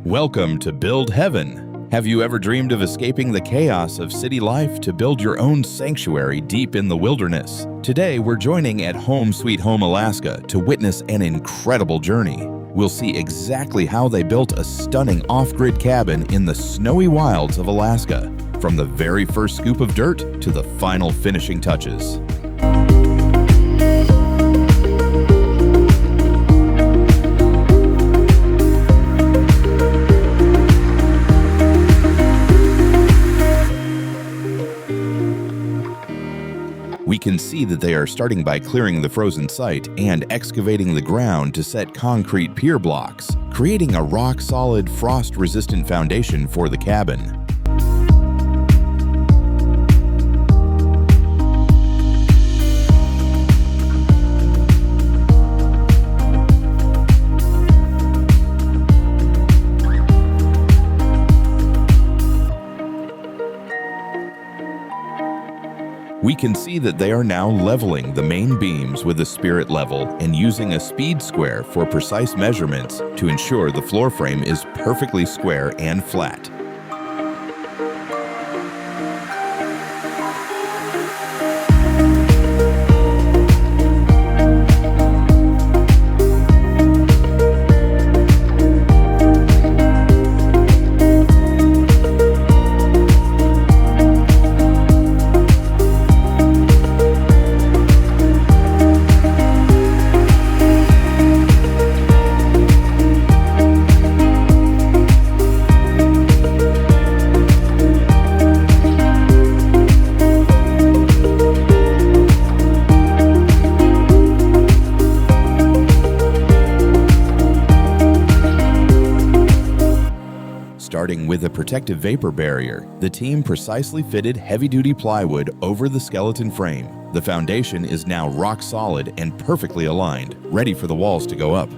Welcome to Build Heaven. Have you ever dreamed of escaping the chaos of city life to build your own sanctuary deep in the wilderness? Today, we're joining at Home Sweet Home, Alaska to witness an incredible journey. We'll see exactly how they built a stunning off-grid cabin in the snowy wilds of Alaska, from the very first scoop of dirt to the final finishing touches. We can see that they are starting by clearing the frozen site and excavating the ground to set concrete pier blocks, creating a rock-solid, frost-resistant foundation for the cabin. We can see that they are now leveling the main beams with a spirit level and using a speed square for precise measurements to ensure the floor frame is perfectly square and flat. Starting with a protective vapor barrier, the team precisely fitted heavy-duty plywood over the skeleton frame. The foundation is now rock solid and perfectly aligned, ready for the walls to go up.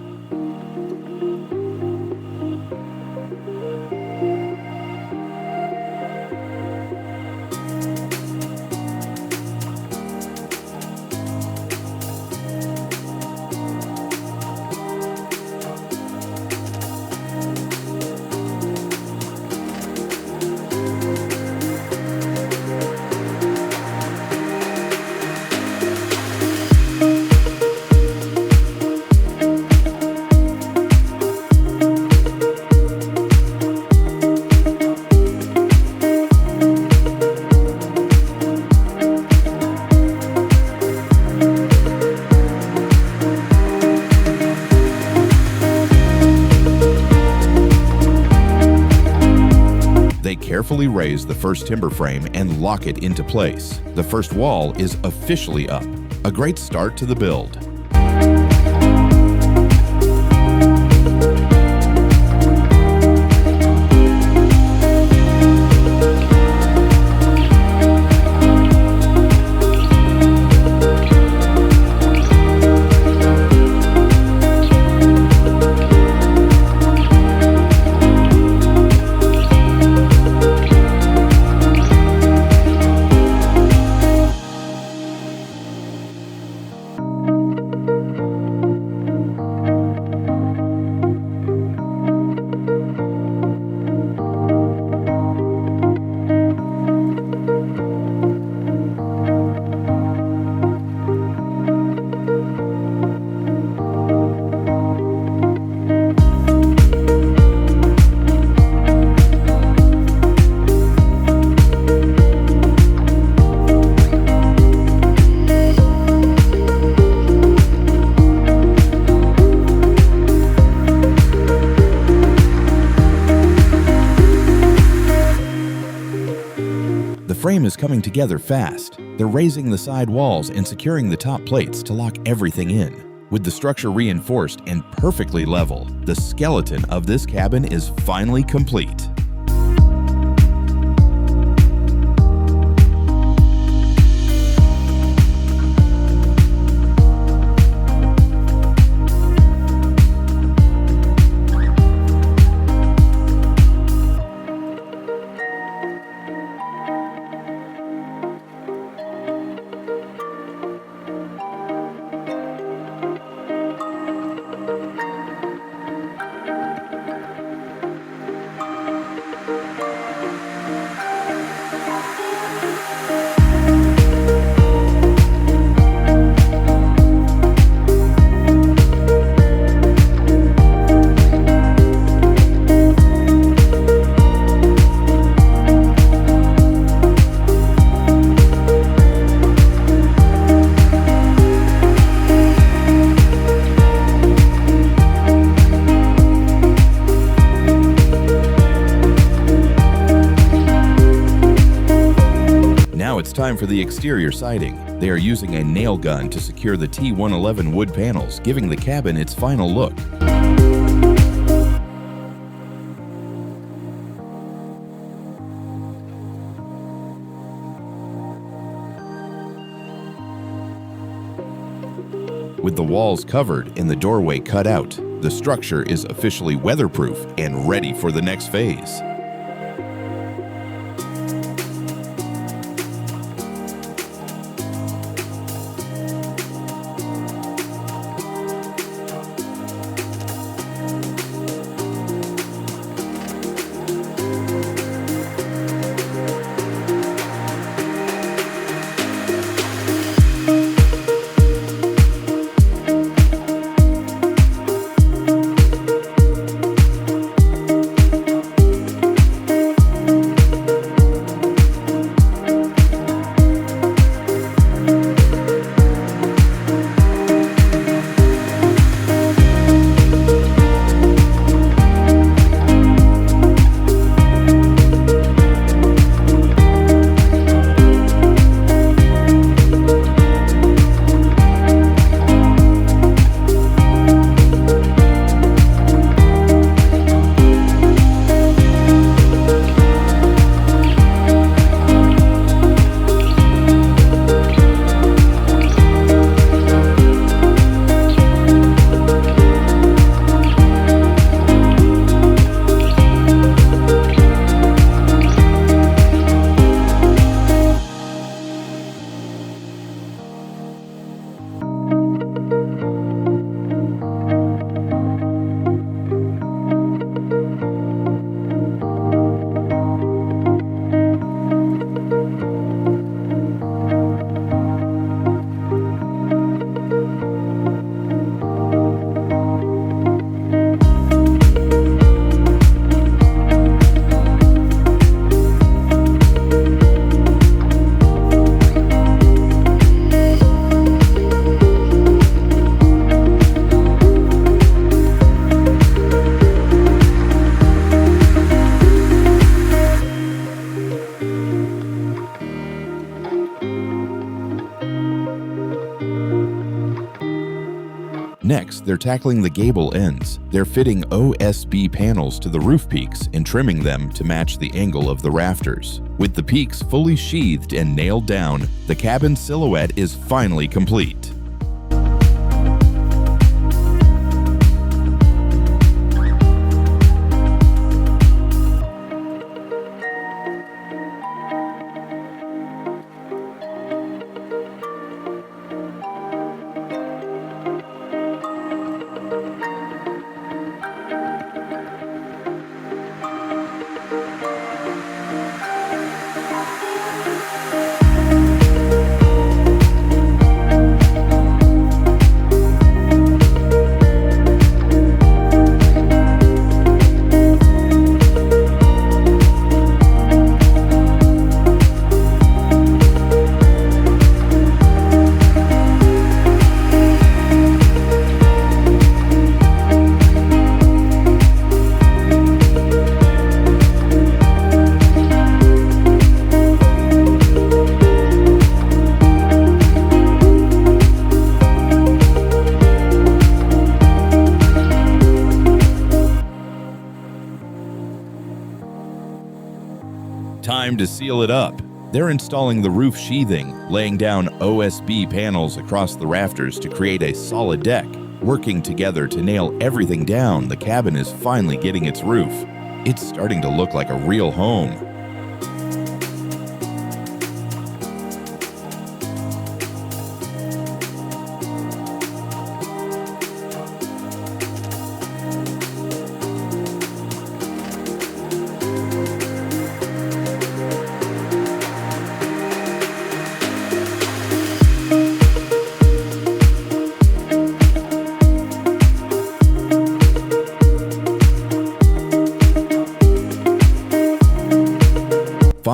They carefully raise the first timber frame and lock it into place. The first wall is officially up. A great start to the build. The frame is coming together fast. They're raising the side walls and securing the top plates to lock everything in. With the structure reinforced and perfectly level, the skeleton of this cabin is finally complete. time for the exterior siding. They are using a nail gun to secure the T111 wood panels, giving the cabin its final look. With the walls covered and the doorway cut out, the structure is officially weatherproof and ready for the next phase. Next, they're tackling the gable ends. They're fitting OSB panels to the roof peaks and trimming them to match the angle of the rafters. With the peaks fully sheathed and nailed down, the cabin silhouette is finally complete. Time to seal it up. They're installing the roof sheathing, laying down OSB panels across the rafters to create a solid deck. Working together to nail everything down, the cabin is finally getting its roof. It's starting to look like a real home.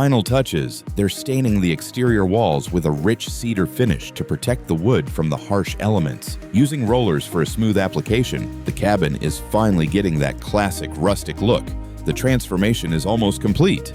Final touches, they're staining the exterior walls with a rich cedar finish to protect the wood from the harsh elements. Using rollers for a smooth application, the cabin is finally getting that classic rustic look. The transformation is almost complete.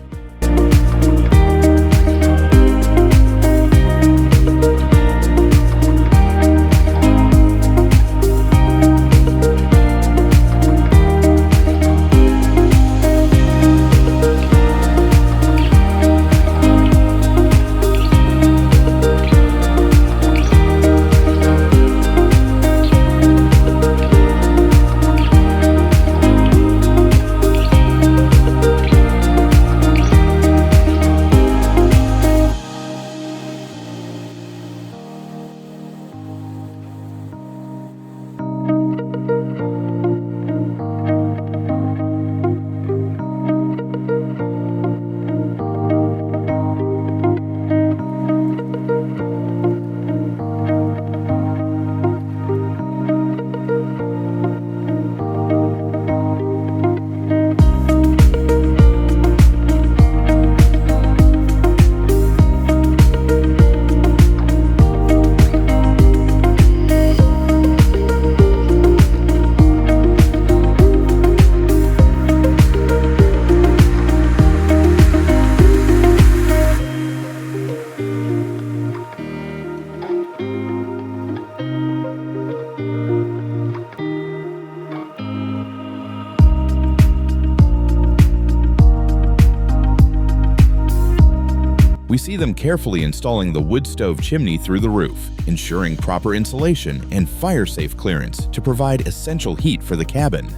We see them carefully installing the wood stove chimney through the roof, ensuring proper insulation and fire-safe clearance to provide essential heat for the cabin.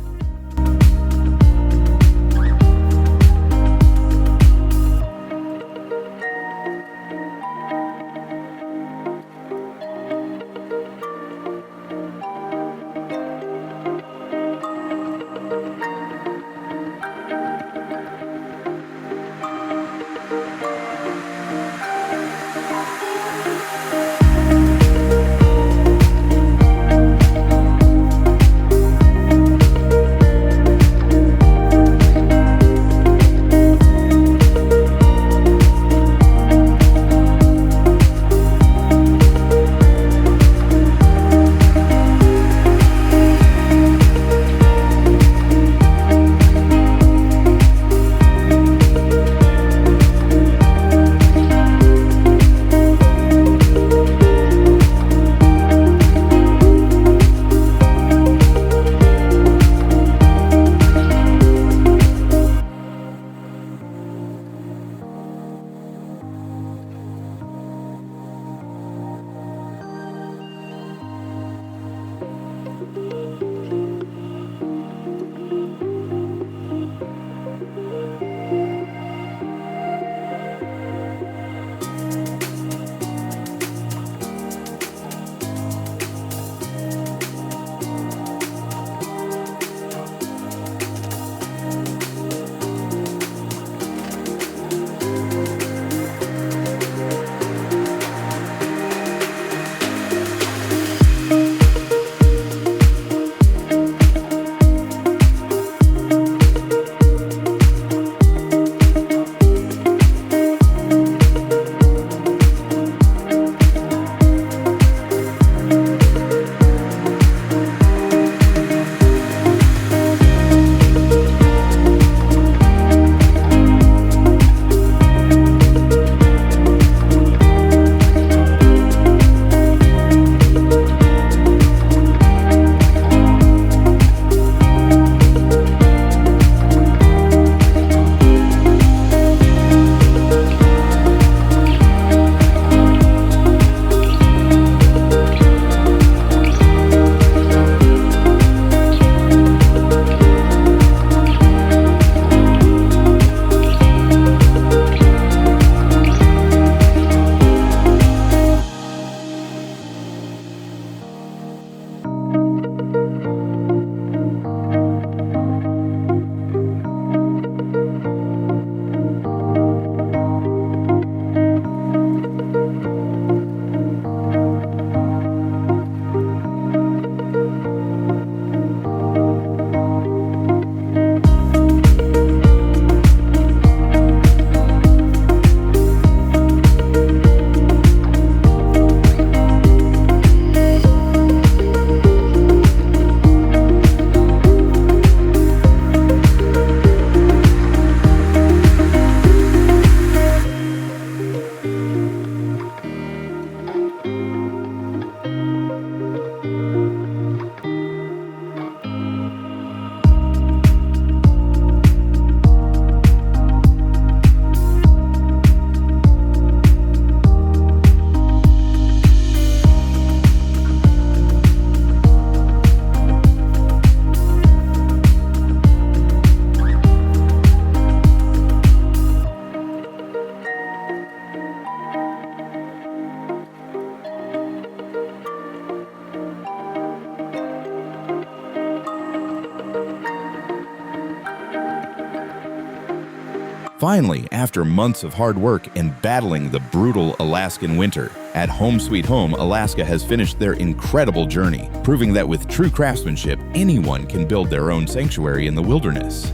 Finally, after months of hard work and battling the brutal Alaskan winter, at Home Sweet Home, Alaska has finished their incredible journey, proving that with true craftsmanship, anyone can build their own sanctuary in the wilderness.